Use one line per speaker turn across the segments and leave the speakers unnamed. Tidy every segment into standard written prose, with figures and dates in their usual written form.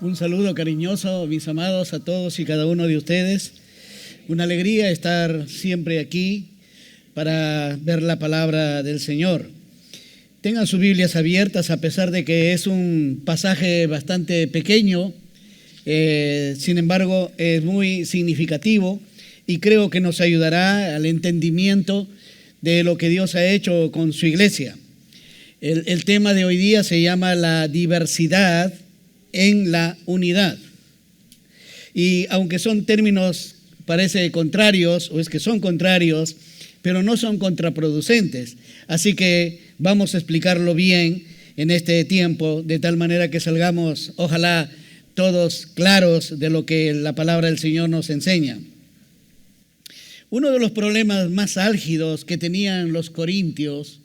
Un saludo cariñoso, mis amados, a todos y cada uno de ustedes. Una alegría estar siempre aquí para ver la palabra del Señor. Tengan sus Biblias abiertas, a pesar de que es un pasaje bastante pequeño, sin embargo es muy significativo y creo que nos ayudará al entendimiento de lo que Dios ha hecho con su iglesia. El tema de hoy día se llama la diversidad en la unidad. Y aunque son términos, parece contrarios, o es que son contrarios, pero no son contraproducentes. Así que vamos a explicarlo bien en este tiempo, de tal manera que salgamos, ojalá, todos claros de lo que la palabra del Señor nos enseña. Uno de los problemas más álgidos que tenían los corintios,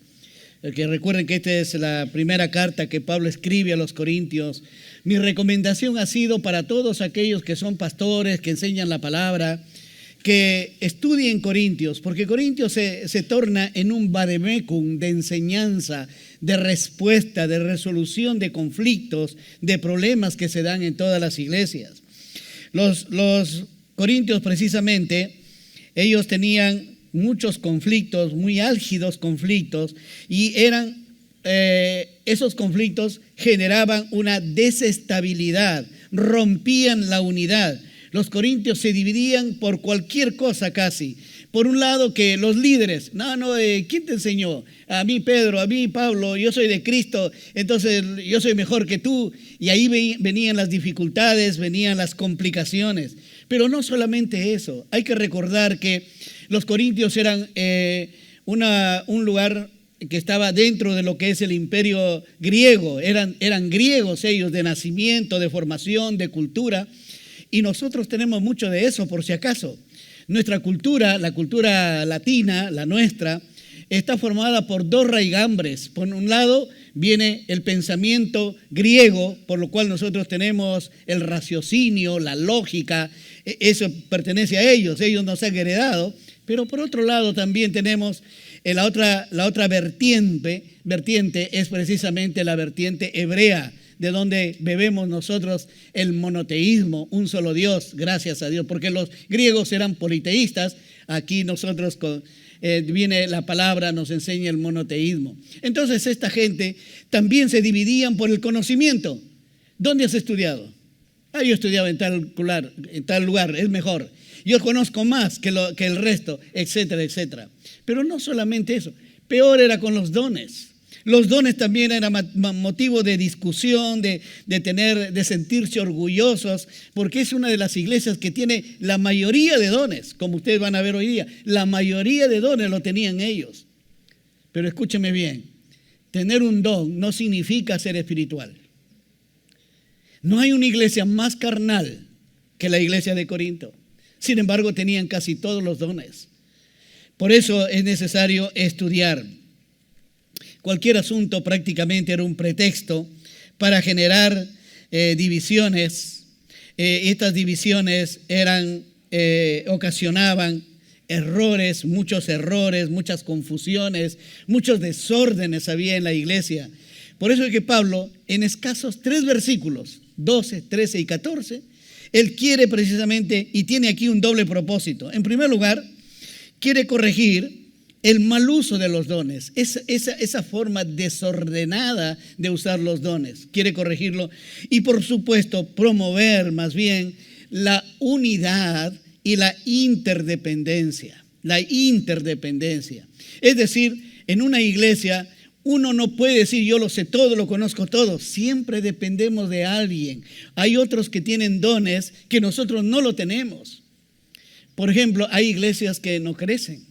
que recuerden que esta es la primera carta que Pablo escribe a los corintios. Mi recomendación ha sido para todos aquellos que son pastores, que enseñan la palabra, que estudien Corintios, porque Corintios se torna en un vademecum de enseñanza, de respuesta, de resolución de conflictos, de problemas que se dan en todas las iglesias. Los corintios precisamente, ellos tenían muchos conflictos, muy álgidos conflictos, y esos conflictos generaban una desestabilidad, rompían la unidad. Los corintios se dividían por cualquier cosa casi. Por un lado, que los líderes, ¿quién te enseñó? A mí Pedro, a mí Pablo, yo soy de Cristo, entonces yo soy mejor que tú. Y ahí venían las dificultades, venían las complicaciones. Pero no solamente eso, hay que recordar que los corintios eran un lugar que estaba dentro de lo que es el imperio griego. Eran griegos ellos, de nacimiento, de formación, de cultura. Y nosotros tenemos mucho de eso, por si acaso. Nuestra cultura, la cultura latina, la nuestra, está formada por dos raigambres. Por un lado viene el pensamiento griego, por lo cual nosotros tenemos el raciocinio, la lógica, eso pertenece a ellos nos han heredado. Pero por otro lado también tenemos la otra vertiente es precisamente la vertiente hebrea, de donde bebemos nosotros el monoteísmo, un solo Dios, gracias a Dios, porque los griegos eran politeístas, aquí nosotros viene la palabra, nos enseña el monoteísmo. Entonces esta gente también se dividían por el conocimiento. ¿Dónde has estudiado? Yo estudiaba en tal lugar, es mejor. Yo conozco más que el resto, etcétera, etcétera. Pero no solamente eso, peor era con los dones. Los dones también eran motivo de discusión, de sentirse orgullosos, porque es una de las iglesias que tiene la mayoría de dones, como ustedes van a ver hoy día. La mayoría de dones lo tenían ellos. Pero escúcheme bien, tener un don no significa ser espiritual. No hay una iglesia más carnal que la iglesia de Corinto. Sin embargo, tenían casi todos los dones. Por eso es necesario estudiar. Cualquier asunto prácticamente era un pretexto para generar divisiones. Estas divisiones ocasionaban errores, muchas confusiones, muchos desórdenes había en la iglesia. Por eso es que Pablo, en escasos 3 versículos, 12, 13 y 14, él quiere precisamente, y tiene aquí un doble propósito. En primer lugar, quiere corregir el mal uso de los dones, esa forma desordenada de usar los dones. Quiere corregirlo y, por supuesto, promover más bien la unidad y la interdependencia. La interdependencia. Es decir, en una iglesia uno no puede decir yo lo sé todo, lo conozco todo. Siempre dependemos de alguien. Hay otros que tienen dones que nosotros no lo tenemos. Por ejemplo, hay iglesias que no crecen.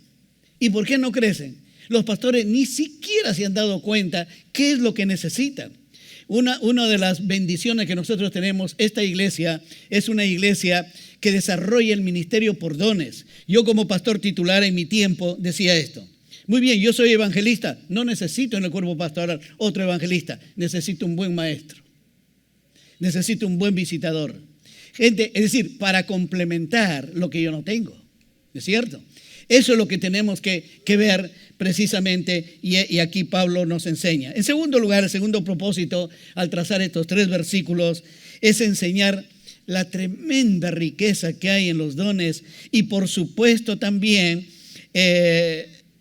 ¿Y por qué no crecen? Los pastores ni siquiera se han dado cuenta qué es lo que necesitan. Una de las bendiciones que nosotros tenemos, esta iglesia es una iglesia que desarrolla el ministerio por dones. Yo como pastor titular en mi tiempo decía esto. Muy bien, yo soy evangelista, no necesito en el cuerpo pastoral otro evangelista, necesito un buen maestro, necesito un buen visitador. Gente, es decir, para complementar lo que yo no tengo, ¿no es cierto? Eso es lo que tenemos que ver precisamente, y aquí Pablo nos enseña. En segundo lugar, el segundo propósito al trazar estos 3 versículos es enseñar la tremenda riqueza que hay en los dones y por supuesto también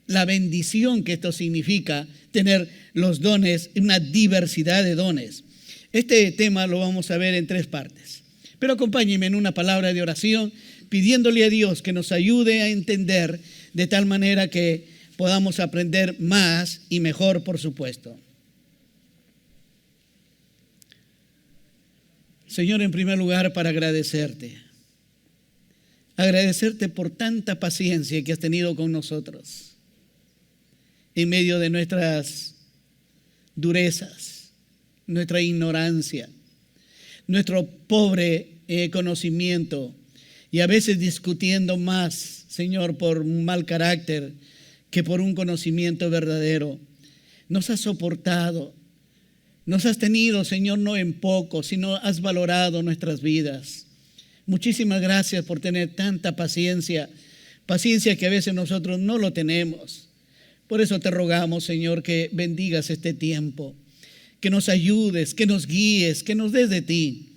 la bendición que esto significa, tener los dones, una diversidad de dones. Este tema lo vamos a ver en 3 partes, pero acompáñenme en una palabra de oración pidiéndole a Dios que nos ayude a entender de tal manera que podamos aprender más y mejor, por supuesto. Señor, en primer lugar, para agradecerte por tanta paciencia que has tenido con nosotros en medio de nuestras durezas, nuestra ignorancia, nuestro pobre conocimiento y a veces discutiendo más, Señor, por un mal carácter que por un conocimiento verdadero. Nos has soportado, nos has tenido, Señor, no en poco, sino has valorado nuestras vidas. Muchísimas gracias por tener tanta paciencia que a veces nosotros no lo tenemos. Por eso te rogamos, Señor, que bendigas este tiempo, que nos ayudes, que nos guíes, que nos des de ti,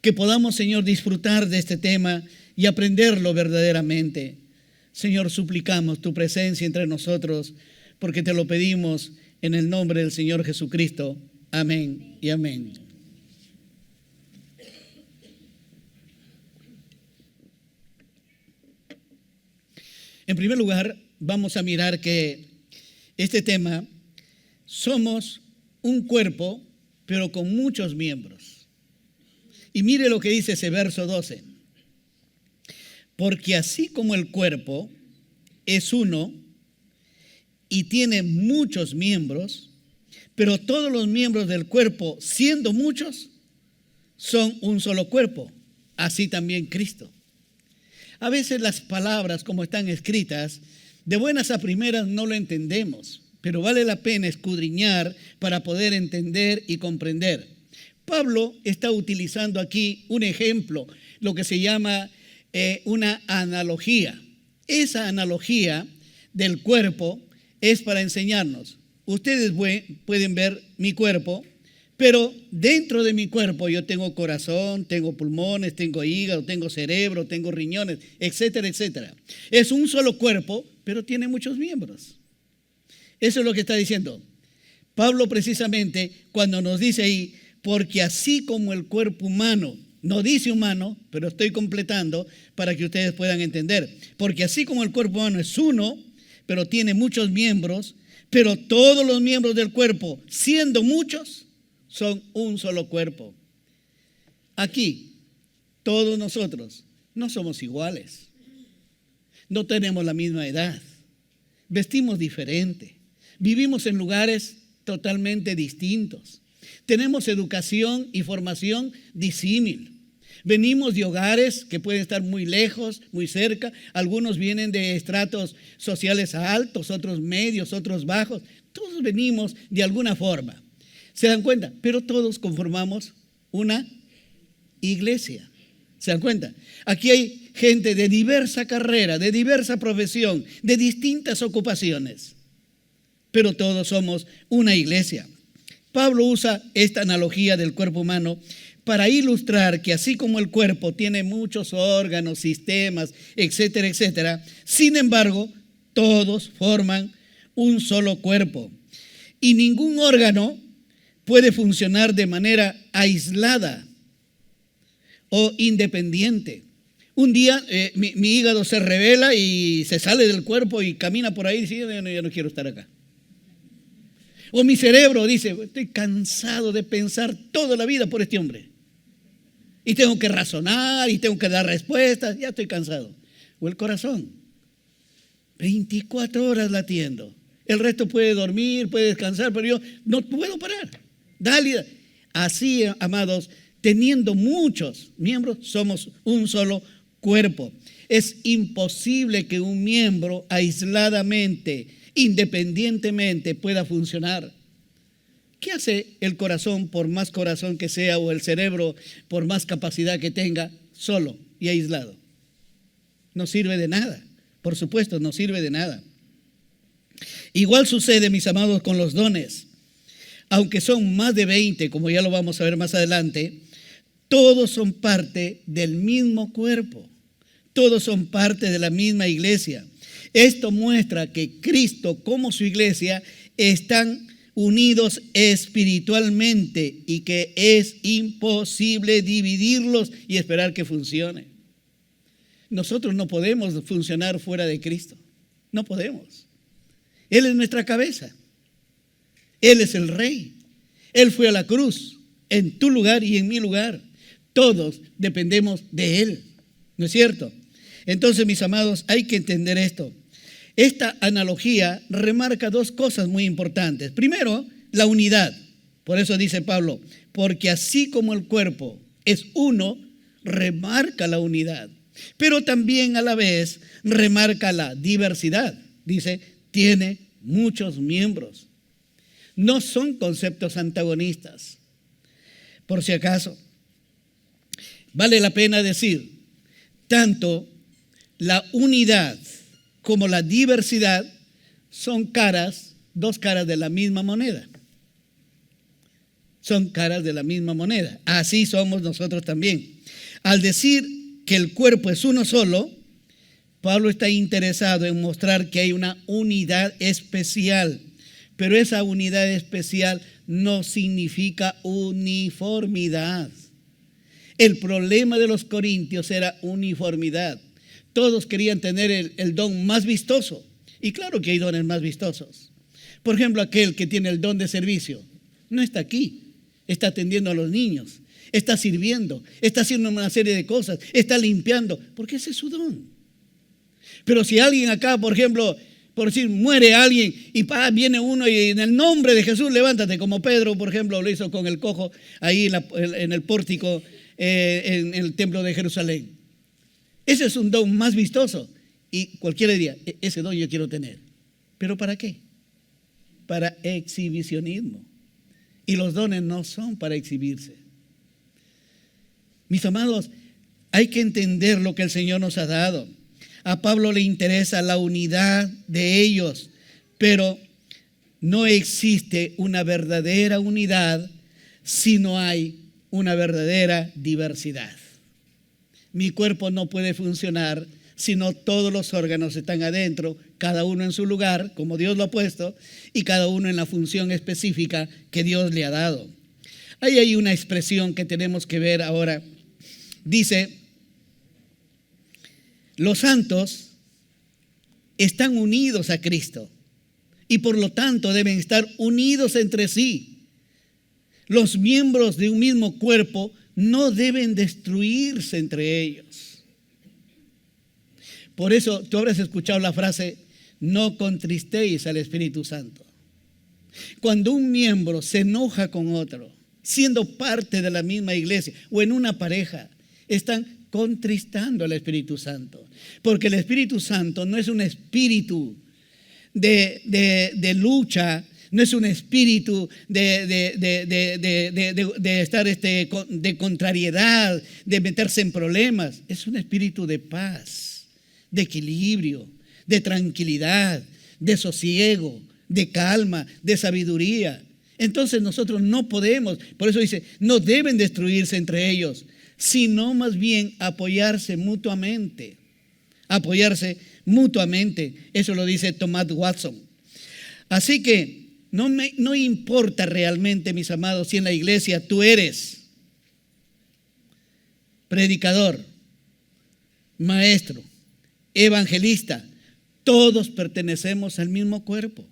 que podamos, Señor, disfrutar de este tema y aprenderlo verdaderamente. Señor, suplicamos tu presencia entre nosotros, porque te lo pedimos en el nombre del Señor Jesucristo. Amén y amén. En primer lugar, vamos a mirar que este tema, somos un cuerpo, pero con muchos miembros. Y mire lo que dice ese verso 12. Porque así como el cuerpo es uno y tiene muchos miembros, pero todos los miembros del cuerpo, siendo muchos, son un solo cuerpo. Así también Cristo. A veces las palabras como están escritas, de buenas a primeras no lo entendemos, pero vale la pena escudriñar para poder entender y comprender. Pablo está utilizando aquí un ejemplo, lo que se llama una analogía. Esa analogía del cuerpo es para enseñarnos. Ustedes pueden ver mi cuerpo, pero dentro de mi cuerpo yo tengo corazón, tengo pulmones, tengo hígado, tengo cerebro, tengo riñones, etcétera, etcétera. Es un solo cuerpo, pero tiene muchos miembros. Eso es lo que está diciendo Pablo precisamente cuando nos dice ahí, porque así como el cuerpo humano, no dice humano, pero estoy completando para que ustedes puedan entender. Porque así como el cuerpo humano es uno, pero tiene muchos miembros, pero todos los miembros del cuerpo, siendo muchos, son un solo cuerpo. Aquí, todos nosotros no somos iguales. No tenemos la misma edad. Vestimos diferente. Vivimos en lugares totalmente distintos. Tenemos educación y formación disímil. Venimos de hogares que pueden estar muy lejos, muy cerca. Algunos vienen de estratos sociales altos, otros medios, otros bajos. Todos venimos de alguna forma. ¿Se dan cuenta? Pero todos conformamos una iglesia. ¿Se dan cuenta? Aquí hay gente de diversa carrera, de diversa profesión, de distintas ocupaciones. Pero todos somos una iglesia. Pablo usa esta analogía del cuerpo humano para ilustrar que así como el cuerpo tiene muchos órganos, sistemas, etcétera, etcétera, sin embargo, todos forman un solo cuerpo. Y ningún órgano puede funcionar de manera aislada o independiente. Un día mi hígado se rebela y se sale del cuerpo y camina por ahí y dice, yo no quiero estar acá. O mi cerebro dice, estoy cansado de pensar toda la vida por este hombre. Y tengo que razonar y tengo que dar respuestas, ya estoy cansado. O el corazón, 24 horas latiendo. El resto puede dormir, puede descansar, pero yo no puedo parar. Dale. Así, amados, teniendo muchos miembros, somos un solo cuerpo. Es imposible que un miembro aisladamente, independientemente pueda funcionar. ¿Qué hace el corazón, por más corazón que sea, o el cerebro, por más capacidad que tenga, solo y aislado? No sirve de nada, Por supuesto, no sirve de nada. Igual sucede, mis amados, con los dones. Aunque son más de 20, como ya lo vamos a ver más adelante, todos son parte del mismo cuerpo. Todos son parte de la misma iglesia. Esto muestra que Cristo, como su iglesia, están unidos espiritualmente y que es imposible dividirlos y esperar que funcione. Nosotros no podemos funcionar fuera de Cristo. No podemos. Él es nuestra cabeza. Él es el Rey. Él fue a la cruz en tu lugar y en mi lugar. Todos dependemos de Él. ¿No es cierto? Entonces, mis amados, hay que entender esto. Esta analogía remarca dos cosas muy importantes. Primero, la unidad. Por eso dice Pablo, porque así como el cuerpo es uno, remarca la unidad. Pero también a la vez remarca la diversidad. Dice, tiene muchos miembros. No son conceptos antagonistas. Por si acaso, vale la pena decir, tanto la unidad como la diversidad son caras, dos caras de la misma moneda. Son caras de la misma moneda. Así somos nosotros también. Al decir que el cuerpo es uno solo, Pablo está interesado en mostrar que hay una unidad especial, pero esa unidad especial no significa uniformidad. El problema de los corintios era uniformidad. Todos querían tener el don más vistoso. Y claro que hay dones más vistosos. Por ejemplo, aquel que tiene el don de servicio no está aquí, está atendiendo a los niños, está sirviendo, está haciendo una serie de cosas, está limpiando, porque ese es su don. Pero si alguien acá, por ejemplo, por decir, muere alguien y viene uno y en el nombre de Jesús levántate, como Pedro, por ejemplo, lo hizo con el cojo ahí en el pórtico, en el templo de Jerusalén. Ese es un don más vistoso y cualquiera diría, ese don yo quiero tener. ¿Pero para qué? Para exhibicionismo. Y los dones no son para exhibirse. Mis amados, hay que entender lo que el Señor nos ha dado. A Pablo le interesa la unidad de ellos, pero no existe una verdadera unidad si no hay una verdadera diversidad. Mi cuerpo no puede funcionar si no todos los órganos están adentro, cada uno en su lugar, como Dios lo ha puesto, y cada uno en la función específica que Dios le ha dado. Ahí hay una expresión que tenemos que ver ahora. Dice, los santos están unidos a Cristo y por lo tanto deben estar unidos entre sí. Los miembros de un mismo cuerpo no deben destruirse entre ellos. Por eso tú habrás escuchado la frase, no contristéis al Espíritu Santo. Cuando un miembro se enoja con otro, siendo parte de la misma iglesia o en una pareja, están contristando al Espíritu Santo. Porque el Espíritu Santo no es un espíritu de lucha, no es un espíritu de estar de contrariedad, de meterse en problemas. Es un espíritu de paz, de equilibrio, de tranquilidad, de sosiego, de calma, de sabiduría. Entonces nosotros no podemos, por eso dice, no deben destruirse entre ellos, sino más bien apoyarse mutuamente. Apoyarse mutuamente. Eso lo dice Thomas Watson. Así que no importa realmente, mis amados, si en la iglesia tú eres predicador, maestro, evangelista, todos pertenecemos al mismo cuerpo.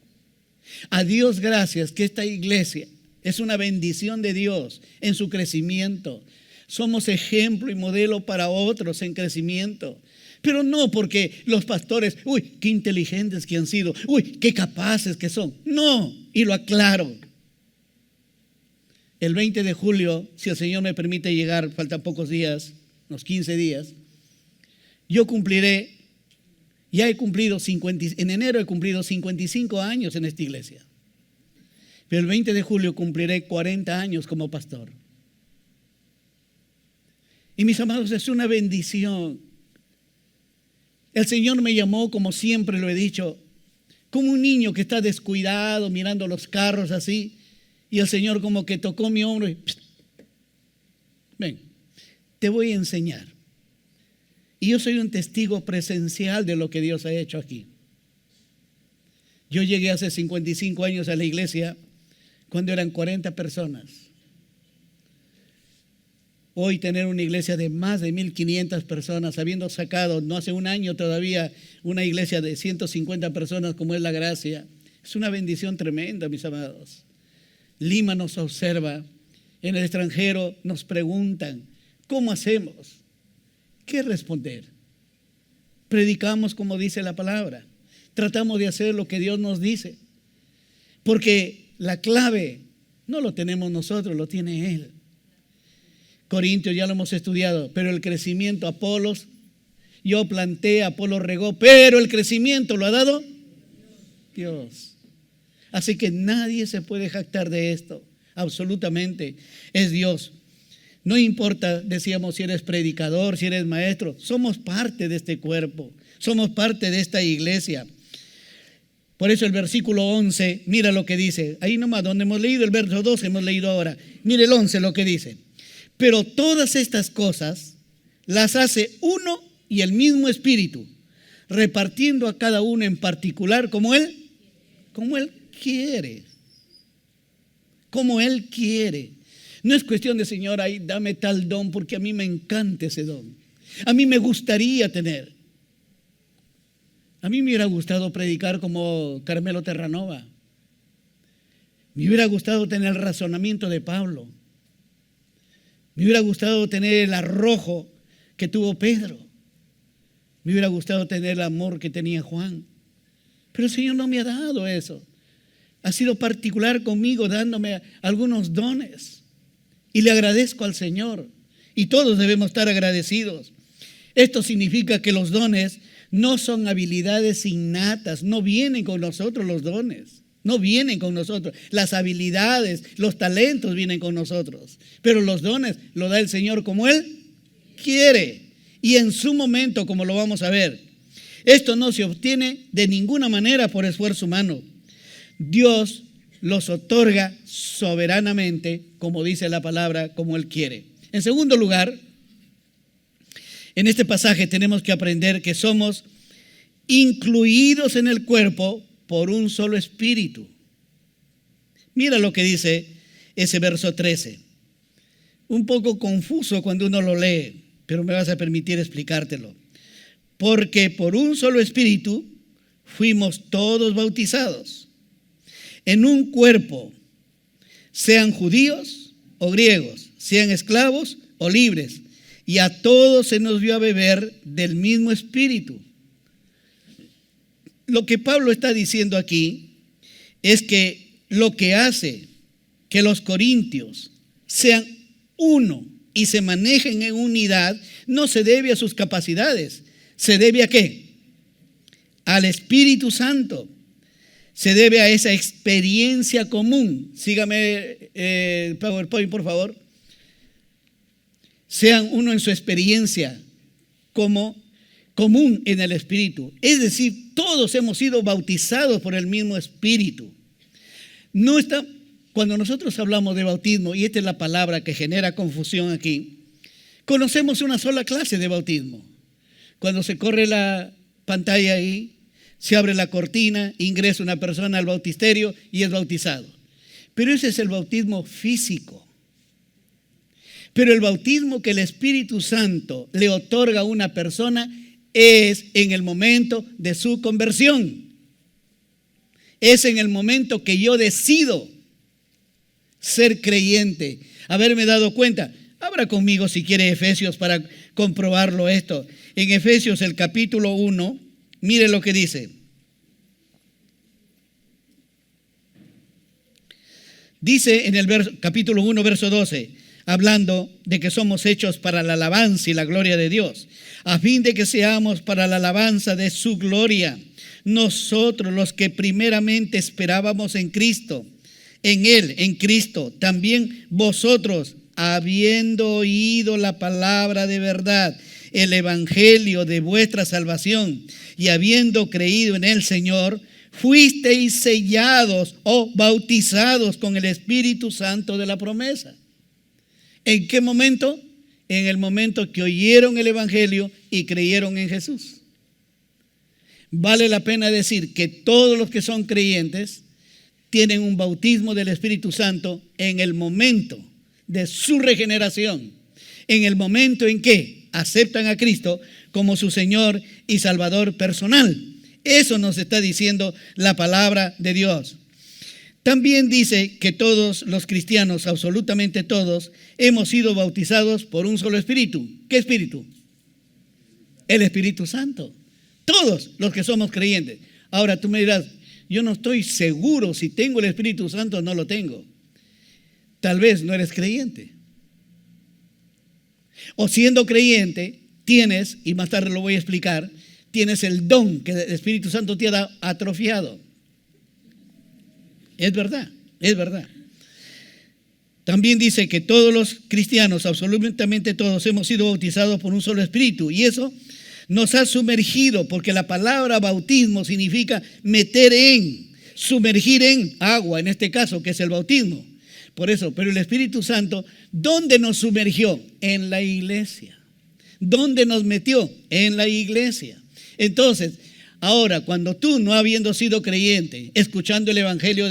A Dios gracias que esta iglesia es una bendición de Dios en su crecimiento. Somos ejemplo y modelo para otros en crecimiento. Pero no porque los pastores, qué inteligentes que han sido, qué capaces que son. No, y lo aclaro. El 20 de julio, si el Señor me permite llegar, faltan pocos días, unos 15 días, yo cumpliré, en enero he cumplido 55 años en esta iglesia. Pero el 20 de julio cumpliré 40 años como pastor. Y mis amados, es una bendición El Señor me llamó, como siempre lo he dicho, como un niño que está descuidado mirando los carros así, y el Señor como que tocó mi hombro y ven, te voy a enseñar. Y yo soy un testigo presencial de lo que Dios ha hecho aquí. Yo llegué hace 55 años a la iglesia cuando eran 40 personas. Hoy tener una iglesia de más de 1,500 personas, habiendo sacado no hace un año todavía una iglesia de 150 personas como es la Gracia, es una bendición tremenda, mis amados. Lima nos observa, en el extranjero nos preguntan, ¿cómo hacemos? ¿Qué responder? Predicamos como dice la palabra, tratamos de hacer lo que Dios nos dice, porque la clave no lo tenemos nosotros, lo tiene Él. Corintios ya lo hemos estudiado, pero el crecimiento, Apolos, yo planté, Apolos regó, pero el crecimiento lo ha dado Dios. Así que nadie se puede jactar de esto, absolutamente, es Dios. No importa, decíamos, si eres predicador, si eres maestro, somos parte de este cuerpo, somos parte de esta iglesia. Por eso el versículo 11, mira lo que dice, ahí nomás donde hemos leído el verso 12, hemos leído ahora, mire el 11 lo que dice. Pero todas estas cosas las hace uno y el mismo Espíritu, repartiendo a cada uno en particular como Él quiere. Como Él quiere. No es cuestión de, Señor, ahí dame tal don porque a mí me encanta ese don. A mí me gustaría tener. A mí me hubiera gustado predicar como Carmelo Terranova. Me hubiera gustado tener el razonamiento de Pablo. Me hubiera gustado tener el arrojo que tuvo Pedro. Me hubiera gustado tener el amor que tenía Juan. Pero el Señor no me ha dado eso. Ha sido particular conmigo dándome algunos dones. Y le agradezco al Señor. Y todos debemos estar agradecidos. Esto significa que los dones no son habilidades innatas. No vienen con nosotros los dones. No vienen con nosotros. Las habilidades, los talentos vienen con nosotros. Pero los dones lo da el Señor como Él quiere. Y en su momento, como lo vamos a ver. Esto no se obtiene de ninguna manera por esfuerzo humano. Dios los otorga soberanamente, como dice la palabra, como Él quiere. En segundo lugar, en este pasaje tenemos que aprender que somos incluidos en el cuerpo por un solo espíritu. Mira lo que dice ese verso 13. Un poco confuso cuando uno lo lee, pero me vas a permitir explicártelo. Porque por un solo espíritu fuimos todos bautizados en un cuerpo, sean judíos o griegos, sean esclavos o libres, y a todos se nos dio a beber del mismo espíritu. Lo que Pablo está diciendo aquí es que lo que hace que los corintios sean uno y se manejen en unidad no se debe a sus capacidades. ¿Se debe a qué? Al Espíritu Santo. Se debe a esa experiencia común. Sígame el PowerPoint, por favor. Sean uno en su experiencia como común en el Espíritu. Es decir, todos hemos sido bautizados por el mismo Espíritu. Cuando nosotros hablamos de bautismo, y esta es la palabra que genera confusión aquí, conocemos una sola clase de bautismo. Cuando se corre la pantalla ahí, se abre la cortina, ingresa una persona al bautisterio y es bautizado. Pero ese es el bautismo físico. Pero el bautismo que el Espíritu Santo le otorga a una persona es en el momento de su conversión. Es en el momento que yo decido ser creyente, haberme dado cuenta. Abra conmigo si quiere Efesios para comprobarlo esto. En Efesios el capítulo 1, mire lo que dice. Dice en el capítulo 1, verso 12, hablando de que somos hechos para la alabanza y la gloria de Dios, a fin de que seamos para la alabanza de su gloria. Nosotros los que primeramente esperábamos en Cristo, en Él, en Cristo, también vosotros, habiendo oído la palabra de verdad, el evangelio de vuestra salvación y habiendo creído en el Señor, fuisteis sellados o bautizados con el Espíritu Santo de la promesa. ¿En qué momento? En el momento que oyeron el evangelio y creyeron en Jesús. Vale la pena decir que todos los que son creyentes tienen un bautismo del Espíritu Santo en el momento de su regeneración, en el momento en que aceptan a Cristo como su Señor y Salvador personal. Eso nos está diciendo la palabra de Dios. También dice que todos los cristianos, absolutamente todos, hemos sido bautizados por un solo espíritu. ¿Qué espíritu? El Espíritu Santo. Todos los que somos creyentes. Ahora tú me dirás, yo no estoy seguro si tengo el Espíritu Santo o no lo tengo. Tal vez no eres creyente. O siendo creyente, tienes, y más tarde lo voy a explicar, tienes el don que el Espíritu Santo te ha dado atrofiado. Es verdad, es verdad. También dice que todos los cristianos, absolutamente todos, hemos sido bautizados por un solo espíritu. Y eso nos ha sumergido, porque la palabra bautismo significa meter en, sumergir en agua, en este caso, que es el bautismo. Por eso, pero el Espíritu Santo, ¿dónde nos sumergió? En la iglesia. ¿Dónde nos metió? En la iglesia. Entonces, ahora, cuando tú, no habiendo sido creyente, escuchando el evangelio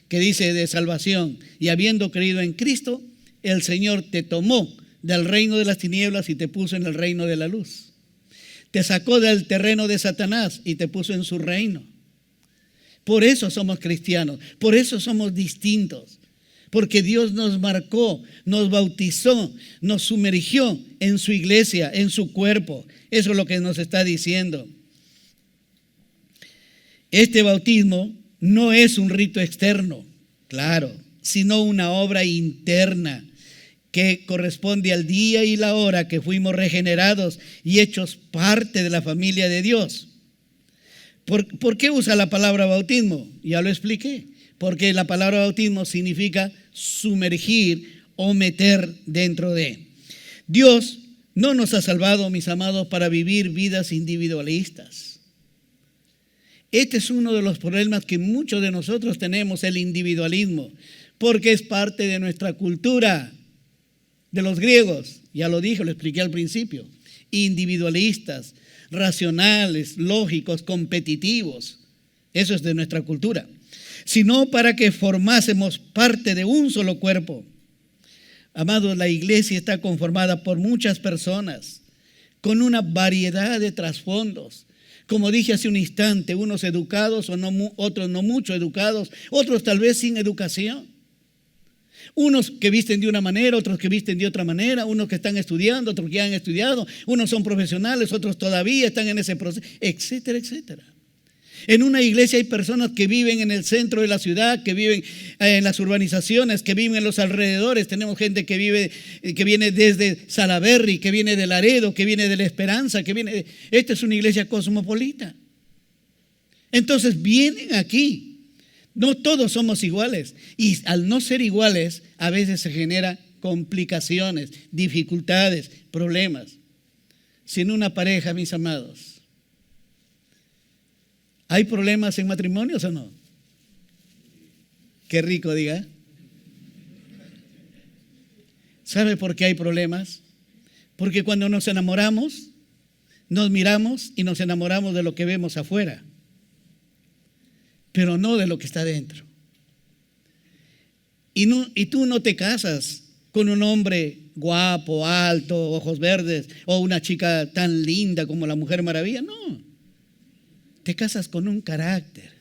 que dice de salvación y habiendo creído en Cristo, el Señor te tomó del reino de las tinieblas y te puso en el reino de la luz. Te sacó del terreno de Satanás y te puso en su reino. Por eso somos cristianos, por eso somos distintos. Porque Dios nos marcó, nos bautizó, nos sumergió en su iglesia, en su cuerpo. Eso es lo que nos está diciendo. Este bautismo no es un rito externo, claro, sino una obra interna que corresponde al día y la hora que fuimos regenerados y hechos parte de la familia de Dios. ¿Por qué usa la palabra bautismo? Ya lo expliqué. Porque la palabra bautismo significa sumergir o meter dentro de. Dios no nos ha salvado, mis amados, para vivir vidas individualistas. Este es uno de los problemas que muchos de nosotros tenemos, el individualismo, porque es parte de nuestra cultura, de los griegos. Ya lo dije, lo expliqué al principio. Individualistas, racionales, lógicos, competitivos. Eso es de nuestra cultura. Sino para que formásemos parte de un solo cuerpo. Amados, la iglesia está conformada por muchas personas, con una variedad de trasfondos. Como dije hace un instante, unos educados, otros no mucho educados, otros tal vez sin educación. Unos que visten de una manera, otros que visten de otra manera, unos que están estudiando, otros que ya han estudiado, unos son profesionales, otros todavía están en ese proceso, etcétera, etcétera. En una iglesia hay personas que viven en el centro de la ciudad, que viven en las urbanizaciones, que viven en los alrededores. Tenemos gente que viene desde Salaberry, que viene de Laredo, que viene de La Esperanza, Esta es una iglesia cosmopolita. Entonces vienen aquí. No todos somos iguales. Y al no ser iguales, a veces se generan complicaciones, dificultades, problemas. Si en una pareja, mis amados, ¿hay problemas en matrimonios o no? Qué rico, diga. ¿Sabe por qué hay problemas? Porque cuando nos enamoramos, nos miramos y nos enamoramos de lo que vemos afuera, pero no de lo que está dentro. Y tú no te casas con un hombre guapo, alto, ojos verdes, o una chica tan linda como la Mujer Maravilla, no. Te casas con un carácter,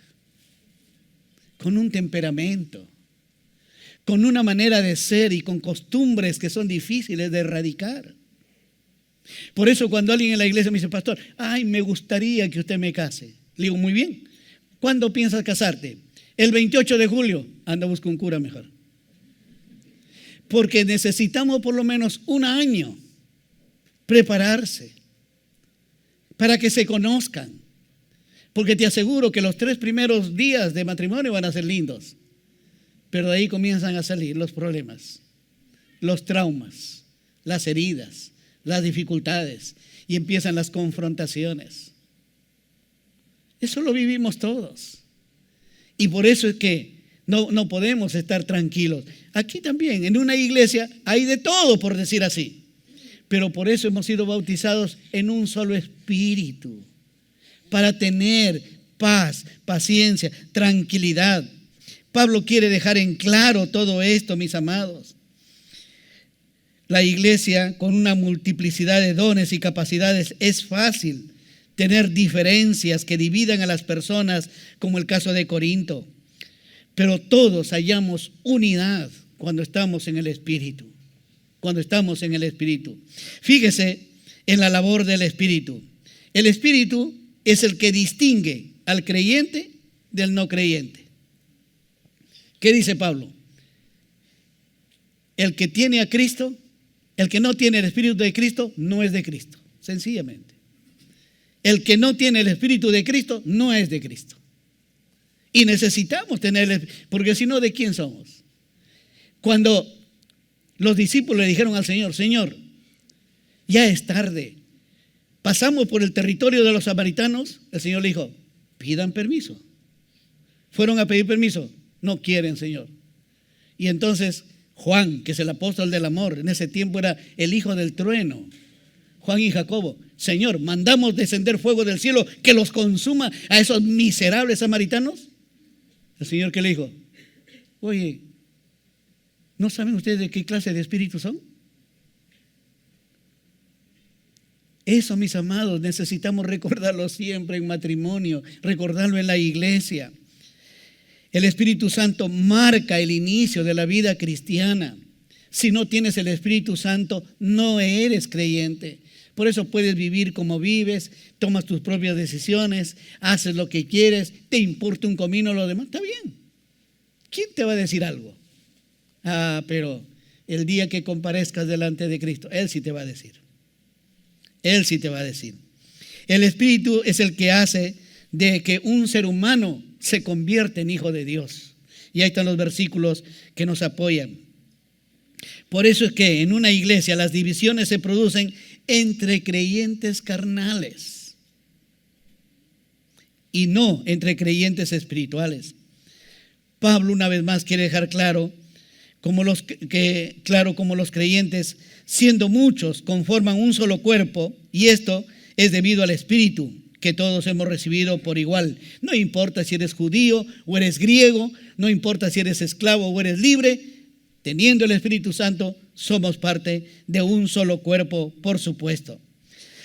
con un temperamento, con una manera de ser y con costumbres que son difíciles de erradicar. Por eso cuando alguien en la iglesia me dice, pastor, me gustaría que usted me case. Le digo, muy bien. ¿Cuándo piensas casarte? El 28 de julio. Anda, busca un cura mejor. Porque necesitamos por lo menos un año prepararse para que se conozcan. Porque te aseguro que los 3 primeros días de matrimonio van a ser lindos. Pero de ahí comienzan a salir los problemas, los traumas, las heridas, las dificultades y empiezan las confrontaciones. Eso lo vivimos todos. Y por eso es que no podemos estar tranquilos. Aquí también, en una iglesia, hay de todo, por decir así. Pero por eso hemos sido bautizados en un solo espíritu, para tener paz, paciencia, tranquilidad. Pablo quiere dejar en claro todo esto, mis amados. La iglesia, con una multiplicidad de dones y capacidades, es fácil tener diferencias que dividan a las personas, como el caso de Corinto. Pero todos hallamos unidad cuando estamos en el Espíritu. Cuando estamos en el Espíritu. Fíjese en la labor del Espíritu. El Espíritu es el que distingue al creyente del no creyente. ¿Qué dice Pablo? El que tiene a Cristo, el que no tiene el Espíritu de Cristo, no es de Cristo. Sencillamente. El que no tiene el Espíritu de Cristo, no es de Cristo. Y necesitamos tenerle, porque si no, ¿de quién somos? Cuando los discípulos le dijeron al Señor, Señor, ya es tarde, pasamos por el territorio de los samaritanos, el Señor le dijo, pidan permiso. Fueron a pedir permiso, no quieren, Señor. Y entonces Juan, que es el apóstol del amor, en ese tiempo era el hijo del trueno, Juan y Jacobo, Señor, mandamos descender fuego del cielo que los consuma a esos miserables samaritanos. El Señor, ¿qué le dijo? Oye, ¿no saben ustedes de qué clase de espíritus son? Eso, mis amados, necesitamos recordarlo siempre en matrimonio, recordarlo en la iglesia. El Espíritu Santo marca el inicio de la vida cristiana. Si no tienes el Espíritu Santo, no eres creyente. Por eso puedes vivir como vives, tomas tus propias decisiones, haces lo que quieres, te importa un comino lo demás, está bien. ¿Quién te va a decir algo? Pero el día que comparezcas delante de Cristo, Él sí te va a decir. Él sí te va a decir. El Espíritu es el que hace de que un ser humano se convierta en hijo de Dios. Y ahí están los versículos que nos apoyan. Por eso es que en una iglesia las divisiones se producen entre creyentes carnales y no entre creyentes espirituales. Pablo una vez más quiere dejar claro como los creyentes, siendo muchos, conforman un solo cuerpo, y esto es debido al Espíritu que todos hemos recibido por igual. No importa si eres judío o eres griego, no importa si eres esclavo o eres libre, teniendo el Espíritu Santo, somos parte de un solo cuerpo, por supuesto.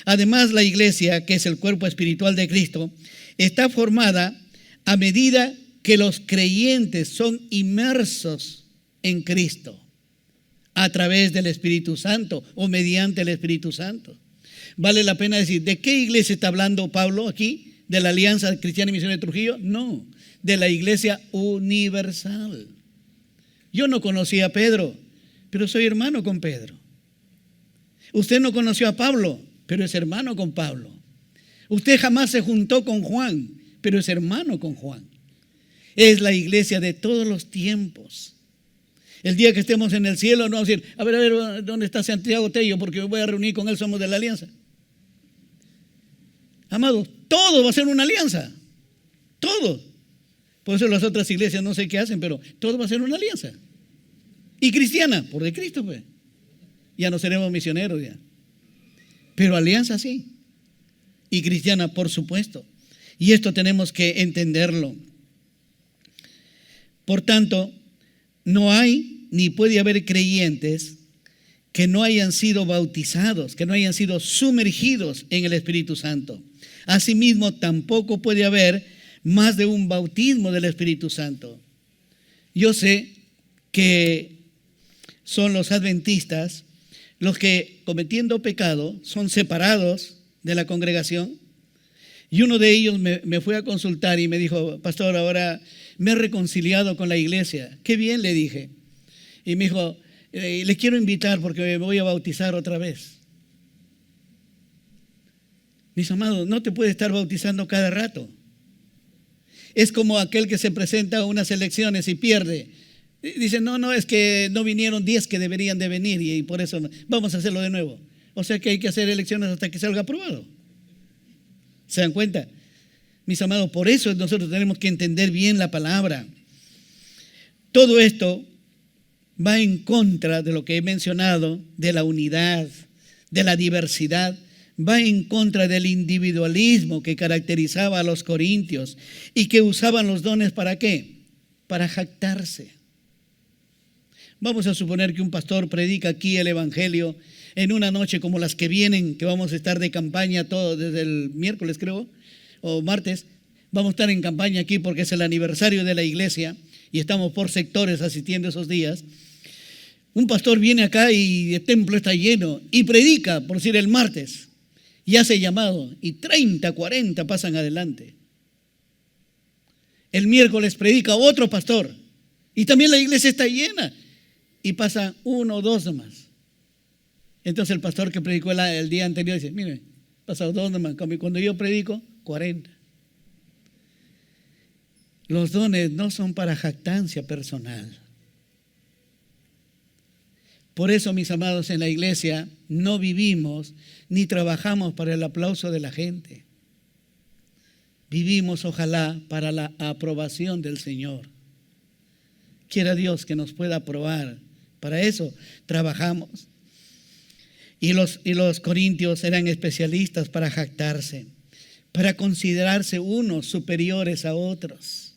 Además, la iglesia, que es el cuerpo espiritual de Cristo, está formada a medida que los creyentes son inmersos en Cristo a través del Espíritu Santo o mediante el Espíritu Santo. Vale la pena decir, ¿de qué iglesia está hablando Pablo aquí? ¿De la Alianza Cristiana y Misión de Trujillo? No, de la iglesia universal. Yo no conocí a Pedro, pero soy hermano con Pedro. Usted no conoció a Pablo, pero es hermano con Pablo. Usted jamás se juntó con Juan, pero es hermano con Juan. Es la iglesia de todos los tiempos. El día que estemos en el cielo, no vamos a decir, a ver, ¿dónde está Santiago Tello? Porque me voy a reunir con él, somos de la alianza. Amados, todo va a ser una alianza. Todo. Por eso las otras iglesias no sé qué hacen, pero todo va a ser una alianza. Y cristiana, por de Cristo, pues. Ya no seremos misioneros ya. Pero alianza sí. Y cristiana, por supuesto. Y esto tenemos que entenderlo. Por tanto, no hay ni puede haber creyentes que no hayan sido bautizados, que no hayan sido sumergidos en el Espíritu Santo. Asimismo, tampoco puede haber más de un bautismo del Espíritu Santo. Yo sé que son los adventistas los que, cometiendo pecado, son separados de la congregación. Y uno de ellos me fue a consultar y me dijo, pastor, ahora me he reconciliado con la iglesia. Qué bien, le dije. Y me dijo, le quiero invitar porque me voy a bautizar otra vez. Mis amados, no te puedes estar bautizando cada rato. Es como aquel que se presenta a unas elecciones y pierde. Dice, no, es que no vinieron 10 que deberían de venir y por eso vamos a hacerlo de nuevo. O sea que hay que hacer elecciones hasta que salga aprobado. ¿Se dan cuenta? Mis amados, por eso nosotros tenemos que entender bien la palabra. Todo esto va en contra de lo que he mencionado, de la unidad, de la diversidad, va en contra del individualismo que caracterizaba a los corintios y que usaban los dones ¿para qué? Para jactarse. Vamos a suponer que un pastor predica aquí el evangelio en una noche como las que vienen, que vamos a estar de campaña todo desde el miércoles creo, o martes. Vamos a estar en campaña aquí porque es el aniversario de la iglesia y estamos por sectores asistiendo esos días. Un pastor viene acá y el templo está lleno y predica, por decir el martes, y hace llamado y 30, 40 pasan adelante. El miércoles predica otro pastor y también la iglesia está llena y pasan 1 o 2 nomás. Entonces el pastor que predicó el día anterior dice, mire, pasan 2 nomás, cuando yo predico 40. Los dones no son para jactancia personal. Por eso, mis amados, en la iglesia no vivimos ni trabajamos para el aplauso de la gente. Vivimos, ojalá, para la aprobación del Señor. Quiera Dios que nos pueda aprobar. Para eso trabajamos. Y los corintios eran especialistas para jactarse, para considerarse unos superiores a otros,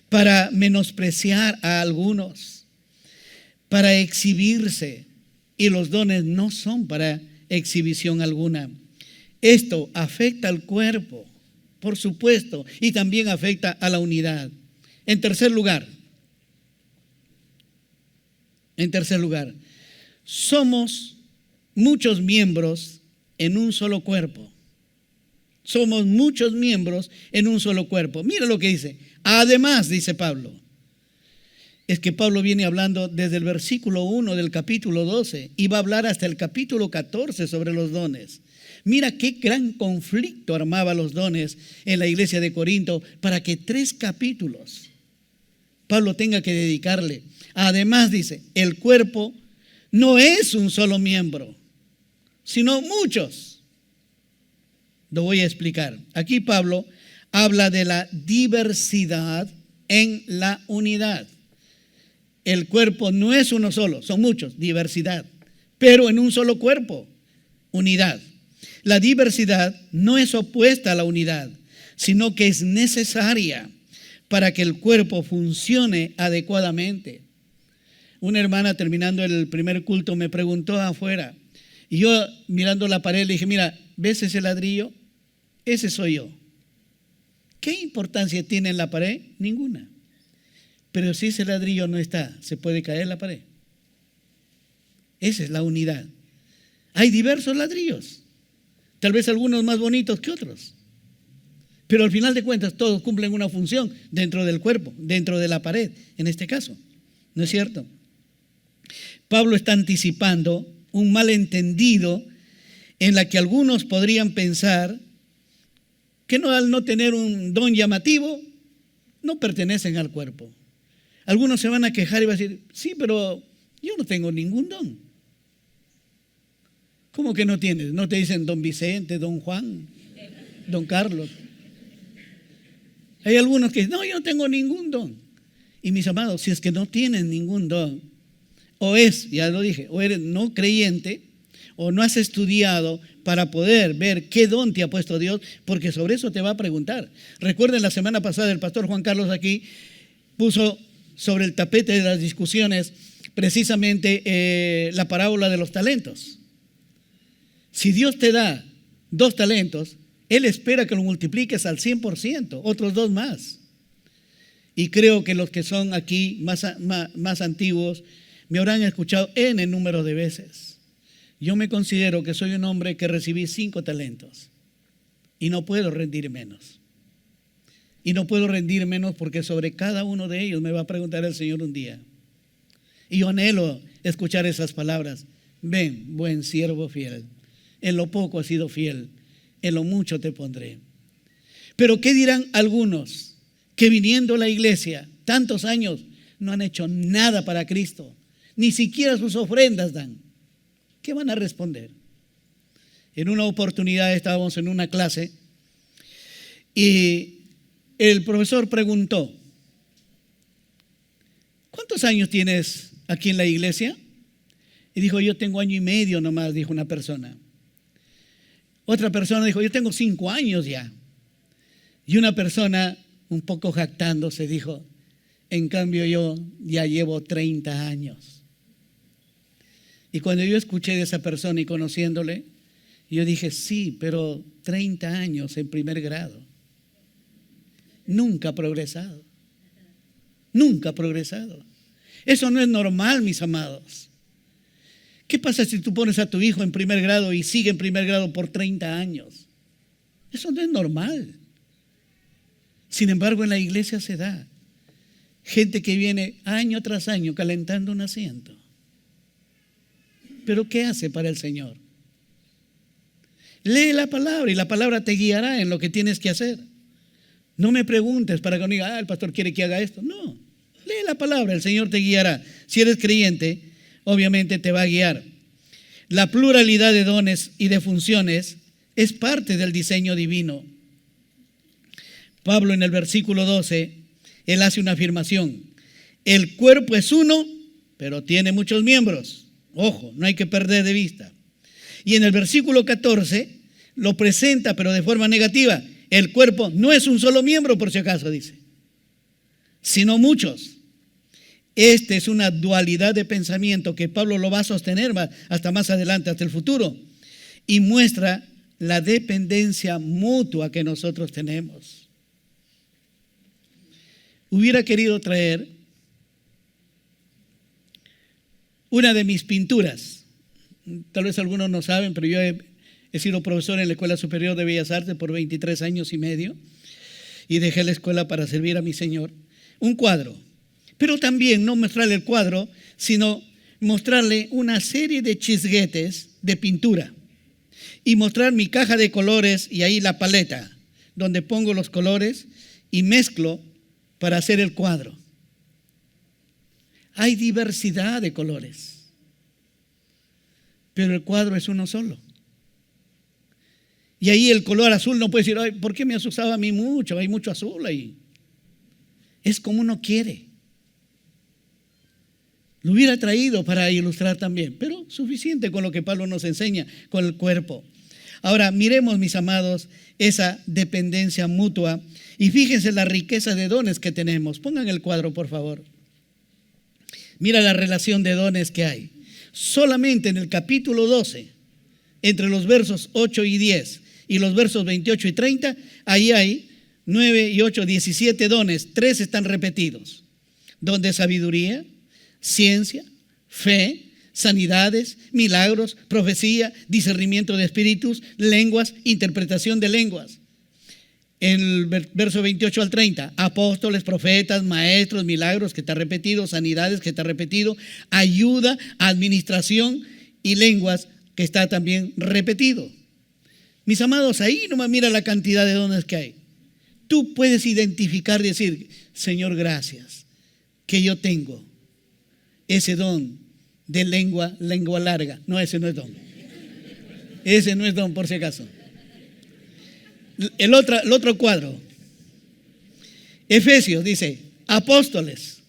para menospreciar a algunos, para exhibirse, y los dones no son para exhibición alguna. Esto afecta al cuerpo, por supuesto, y también afecta a la unidad. En tercer lugar, somos muchos miembros en un solo cuerpo. Somos muchos miembros en un solo cuerpo. Mira lo que dice. Además, dice Pablo. Es que Pablo viene hablando desde el versículo 1 del capítulo 12 y va a hablar hasta el capítulo 14 sobre los dones. Mira qué gran conflicto armaba los dones en la iglesia de Corinto para que 3 capítulos Pablo tenga que dedicarle. Además, dice, el cuerpo no es un solo miembro, sino muchos. Lo voy a explicar. Aquí Pablo habla de la diversidad en la unidad. El cuerpo no es uno solo, son muchos, diversidad, pero en un solo cuerpo, unidad. La diversidad no es opuesta a la unidad, sino que es necesaria para que el cuerpo funcione adecuadamente. Una hermana terminando el primer culto me preguntó afuera, y yo mirando la pared le dije, mira, ¿ves ese ladrillo? Ese soy yo. ¿Qué importancia tiene en la pared? Ninguna. Pero si ese ladrillo no está, ¿se puede caer la pared? Esa es la unidad. Hay diversos ladrillos, tal vez algunos más bonitos que otros, pero al final de cuentas todos cumplen una función dentro del cuerpo, dentro de la pared, en este caso. ¿No es cierto? Pablo está anticipando un malentendido en la que algunos podrían pensar que al no tener un don llamativo, no pertenecen al cuerpo. Algunos se van a quejar y van a decir, sí, pero yo no tengo ningún don. ¿Cómo que no tienes? ¿No te dicen don Vicente, don Juan, don Carlos? Hay algunos que dicen, no, yo no tengo ningún don. Y mis amados, si es que no tienes ningún don, ya lo dije, o eres no creyente, o no has estudiado para poder ver qué don te ha puesto Dios, porque sobre eso te va a preguntar. Recuerden, la semana pasada el pastor Juan Carlos aquí puso sobre el tapete de las discusiones precisamente la parábola de los talentos. Si Dios te da 2 talentos, Él espera que lo multipliques al 100%, otros 2 más. Y creo que los que son aquí más antiguos me habrán escuchado en el número de veces. Yo me considero que soy un hombre que recibí 5 talentos y no puedo rendir menos. Y no puedo rendir menos porque sobre cada uno de ellos me va a preguntar el Señor un día. Y yo anhelo escuchar esas palabras. Ven, buen siervo fiel. En lo poco has sido fiel, en lo mucho te pondré. Pero ¿qué dirán algunos que viniendo a la iglesia tantos años no han hecho nada para Cristo? Ni siquiera sus ofrendas dan. ¿Qué van a responder? En una oportunidad estábamos en una clase y el profesor preguntó: ¿cuántos años tienes aquí en la iglesia? Y dijo: yo tengo 1 año y medio nomás, dijo una persona. Otra persona dijo: yo tengo 5 años ya. Y una persona, un poco jactándose, dijo: en cambio yo ya llevo 30 años. Y cuando yo escuché de esa persona y conociéndole, yo dije: sí, pero 30 años en primer grado. Nunca ha progresado. Nunca ha progresado. Eso no es normal, mis amados. ¿Qué pasa si tú pones a tu hijo en primer grado y sigue en primer grado por 30 años? Eso no es normal. Sin embargo, en la iglesia se da. Gente que viene año tras año calentando un asiento. ¿Pero qué hace para el Señor? Lee la palabra y la palabra te guiará en lo que tienes que hacer. No me preguntes para que no diga: el pastor quiere que haga esto. No, lee la palabra, el Señor te guiará. Si eres creyente, obviamente te va a guiar. La pluralidad de dones y de funciones es parte del diseño divino. Pablo, en el versículo 12, él hace una afirmación: el cuerpo es uno, pero tiene muchos miembros. Ojo, no hay que perder de vista. Y en el versículo 14 lo presenta, pero de forma negativa: el cuerpo no es un solo miembro, por si acaso, dice, sino muchos. Esta es una dualidad de pensamiento que Pablo lo va a sostener hasta más adelante, hasta el futuro, y muestra la dependencia mutua que nosotros tenemos. Hubiera querido traer una de mis pinturas. Tal vez algunos no saben, pero yo he sido profesor en la Escuela Superior de Bellas Artes por 23 años y medio y dejé la escuela para servir a mi Señor. Un cuadro, pero también no mostrarle el cuadro, sino mostrarle una serie de chisguetes de pintura y mostrar mi caja de colores y ahí la paleta donde pongo los colores y mezclo para hacer el cuadro. Hay diversidad de colores, pero el cuadro es uno solo. Y ahí el color azul no puede decir: ay, ¿por qué me has usado a mí mucho? Hay mucho azul ahí. Es como uno quiere. Lo hubiera traído para ilustrar también, pero suficiente con lo que Pablo nos enseña con el cuerpo. Ahora miremos, mis amados, esa dependencia mutua y fíjense la riqueza de dones que tenemos. Pongan el cuadro, por favor. Mira la relación de dones que hay. Solamente en el capítulo 12, entre los versos 8 y 10 y los versos 28 y 30, ahí hay 9 y 8, 17 dones. 3 están repetidos: don de sabiduría, ciencia, fe, sanidades, milagros, profecía, discernimiento de espíritus, lenguas, interpretación de lenguas. En el verso 28 al 30, apóstoles, profetas, maestros, milagros, que está repetido, sanidades, que está repetido, ayuda, administración y lenguas, que está también repetido. Mis amados, ahí nomás mira la cantidad de dones que hay. Tú puedes identificar y decir: Señor, gracias, que yo tengo ese don de lengua larga. No, ese no es don. Ese no es don, por si acaso. El otro cuadro, Efesios, dice: apóstoles,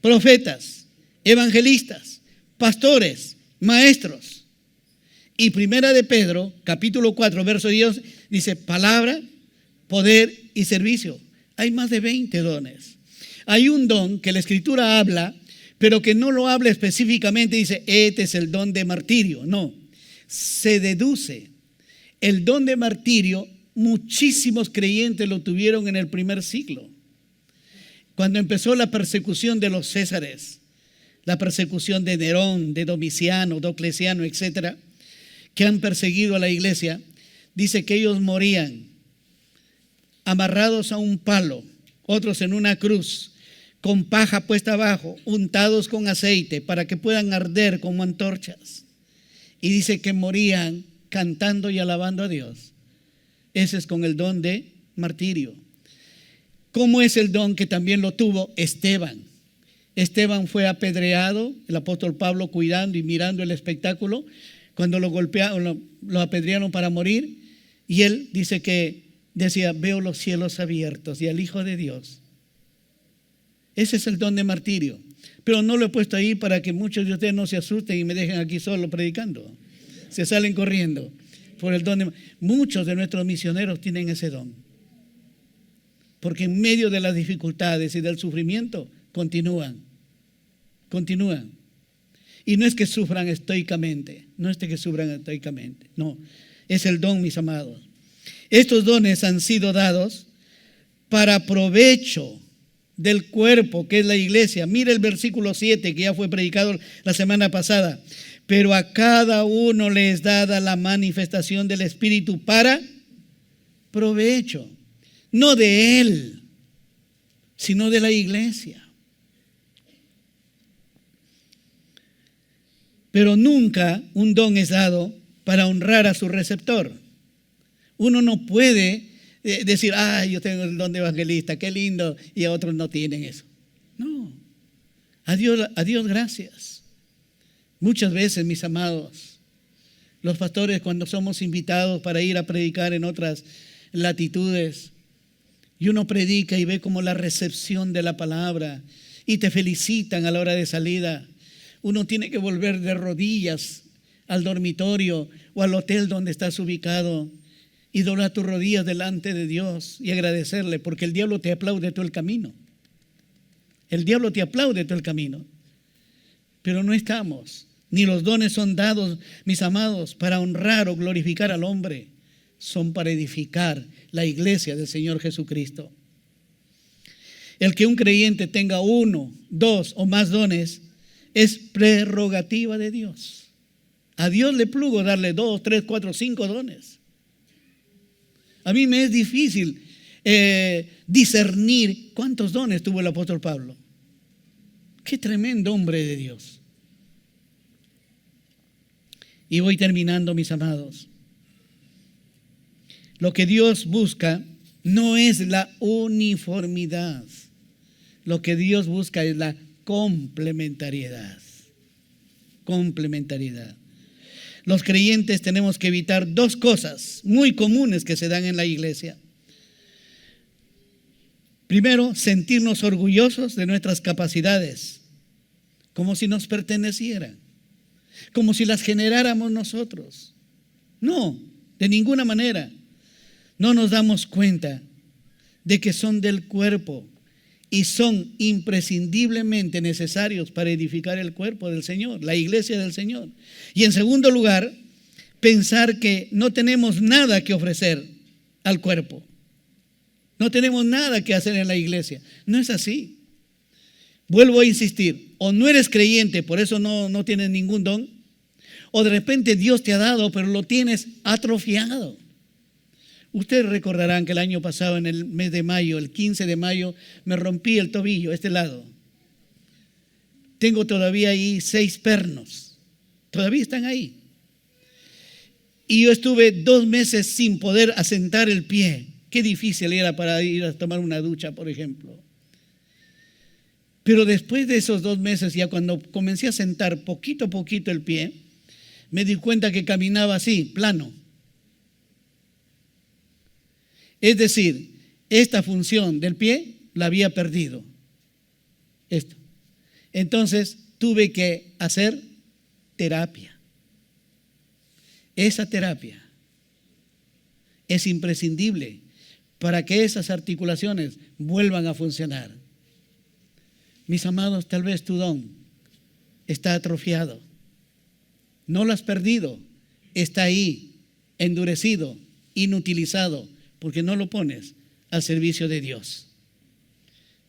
profetas, evangelistas, pastores, maestros. Y primera de Pedro, capítulo 4, verso 10, dice: palabra, poder y servicio. Hay más de 20 dones. Hay un don que la Escritura habla, pero que no lo habla específicamente. Dice: este es el don de martirio. No, se deduce. El don de martirio, muchísimos creyentes lo tuvieron en el primer siglo, cuando empezó la persecución de los Césares, la persecución de Nerón, de Domiciano, Diocleciano, etcétera, que han perseguido a la iglesia. Dice que ellos morían amarrados a un palo, otros en una cruz, con paja puesta abajo, untados con aceite para que puedan arder como antorchas. Y dice que morían cantando y alabando a Dios. Ese es con el don de martirio. ¿Cómo es el don que también lo tuvo Esteban? Esteban fue apedreado, el apóstol Pablo cuidando y mirando el espectáculo, cuando lo golpearon, lo apedrearon para morir, y él dice que decía: veo los cielos abiertos y al Hijo de Dios. Ese es el don de martirio. Pero no lo he puesto ahí para que muchos de ustedes no se asusten y me dejen aquí solo predicando. Se salen corriendo por el don. Muchos de nuestros misioneros tienen ese don, porque en medio de las dificultades y del sufrimiento continúan. Y no es que sufran estoicamente, no, es el don, mis amados. Estos dones han sido dados para provecho del cuerpo, que es la iglesia. Mira el versículo 7 que ya fue predicado la semana pasada. Pero a cada uno le es dada la manifestación del Espíritu para provecho, no de él, sino de la iglesia. Pero nunca un don es dado para honrar a su receptor. Uno no puede decir: yo tengo el don de evangelista, qué lindo, y a otros no tienen eso. No, a Dios gracias. Muchas veces, mis amados, los pastores, cuando somos invitados para ir a predicar en otras latitudes, y uno predica y ve como la recepción de la palabra, y te felicitan a la hora de salida, uno tiene que volver de rodillas al dormitorio o al hotel donde estás ubicado y doblar tus rodillas delante de Dios y agradecerle, porque el diablo te aplaude todo el camino. Pero no estamos, ni los dones son dados, mis amados, para honrar o glorificar al hombre. Son para edificar la iglesia del Señor Jesucristo. El que un creyente tenga 1, 2 o más dones es prerrogativa de Dios. A Dios le plugo darle 2, 3, 4, 5 dones. A mí me es difícil discernir cuántos dones tuvo el apóstol Pablo. Qué tremendo hombre de Dios. Y voy terminando, mis amados. Lo que Dios busca no es la uniformidad. Lo que Dios busca es la complementariedad. Los creyentes tenemos que evitar 2 cosas muy comunes que se dan en la iglesia. Primero, sentirnos orgullosos de nuestras capacidades, como si nos pertenecieran, como si las generáramos nosotros. No, de ninguna manera. No nos damos cuenta de que son del cuerpo y son imprescindiblemente necesarios para edificar el cuerpo del Señor, la iglesia del Señor. Y en segundo lugar, pensar que no tenemos nada que ofrecer al cuerpo. No tenemos nada que hacer en la iglesia. No es así. Vuelvo a insistir, o no eres creyente, por eso no tienes ningún don, o de repente Dios te ha dado, pero lo tienes atrofiado. Ustedes recordarán que el año pasado, en el mes de mayo, el 15 de mayo, me rompí el tobillo, este lado. Tengo todavía ahí 6 pernos. Todavía están ahí. Y yo estuve 2 meses sin poder asentar el pie. Qué difícil era para ir a tomar una ducha, por ejemplo. Pero después de esos 2 meses, ya cuando comencé a sentar poquito a poquito el pie, me di cuenta que caminaba así, plano. Es decir, esta función del pie la había perdido. Esto. Entonces tuve que hacer terapia. Esa terapia es imprescindible para que esas articulaciones vuelvan a funcionar. Mis amados, tal vez tu don está atrofiado. No lo has perdido, está ahí, endurecido, inutilizado, porque no lo pones al servicio de Dios.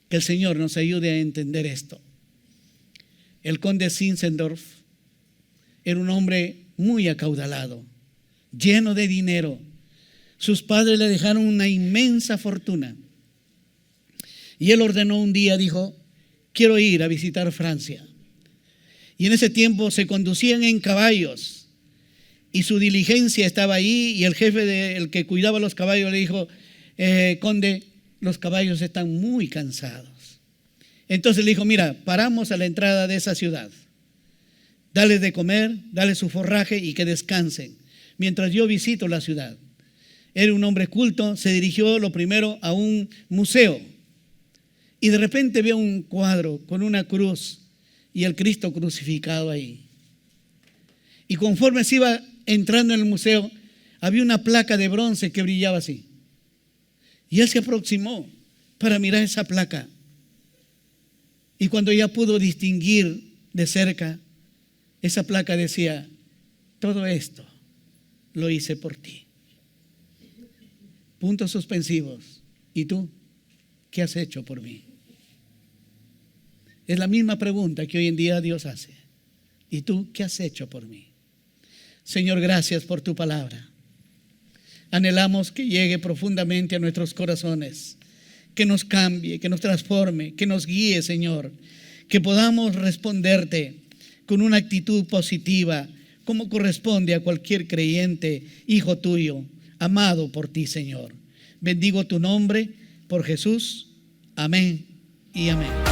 Que el Señor nos ayude a entender esto. El conde Zinzendorf era un hombre muy acaudalado, lleno de dinero. Sus padres le dejaron una inmensa fortuna. Y él ordenó un día, dijo: quiero ir a visitar Francia. Y en ese tiempo se conducían en caballos. Y su diligencia estaba ahí, y el jefe el que cuidaba los caballos le dijo: conde, los caballos están muy cansados. Entonces le dijo: mira, paramos a la entrada de esa ciudad. Dales de comer, dales su forraje y que descansen, mientras yo visito la ciudad. Era un hombre culto, se dirigió lo primero a un museo y de repente ve un cuadro con una cruz y el Cristo crucificado ahí. Y conforme se iba entrando en el museo, había una placa de bronce que brillaba así. Y él se aproximó para mirar esa placa. Y cuando ya pudo distinguir de cerca, esa placa decía: todo esto lo hice por ti. Puntos suspensivos. ¿Y tú qué has hecho por mí? Es la misma pregunta que hoy en día Dios hace. ¿Y tú qué has hecho por mí? Señor, gracias por tu palabra. Anhelamos que llegue profundamente a nuestros corazones, que nos cambie, que nos transforme, que nos guíe, Señor, que podamos responderte con una actitud positiva, como corresponde a cualquier creyente, hijo tuyo, amado por ti, Señor. Bendigo tu nombre por Jesús. Amén y amén.